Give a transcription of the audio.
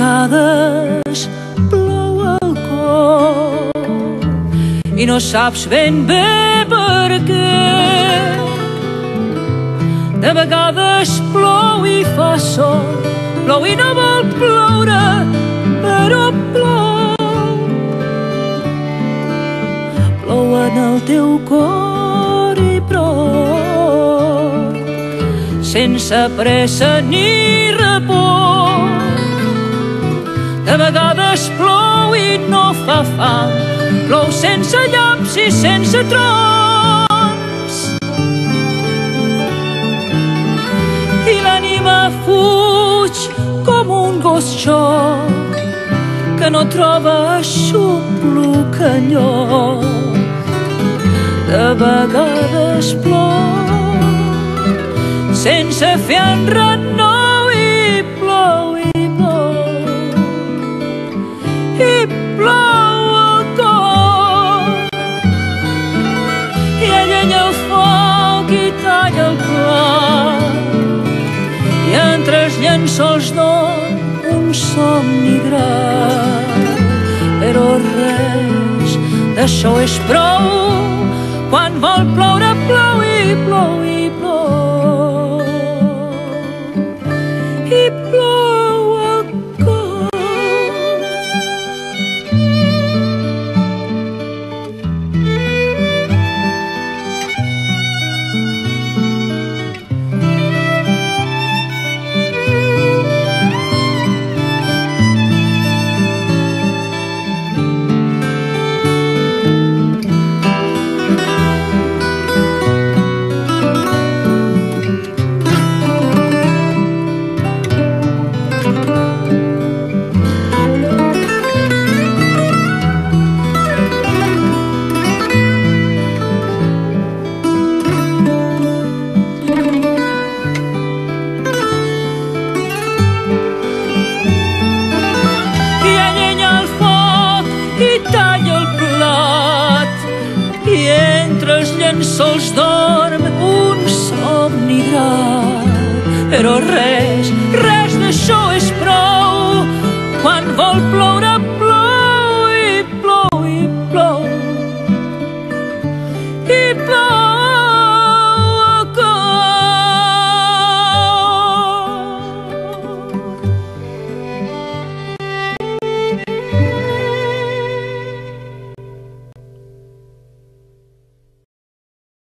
vegades plou al cor i no saps ben bé per què. De vegades plou i fa sol, plou i no vol ploure, però plou. Plou en el teu cor i prou, sense pressa ni repòs. De vegades plou i no fa fam, plou sense llamps i sense trons. I l'ànima fuig com un gos xoc que no troba aixopluc enlloc. De vegades plou sense fer enrenou i plou i plou i plou el cor i allenya el foc i talla el plat i entre els llençols dorm un somni grat. Però res d'això és prou quan vol ploure plou i plou i plou i plou el cor. Sols dorm un somni grat, però res d'això és prou quan vol ploure plou i plou i plou i plou.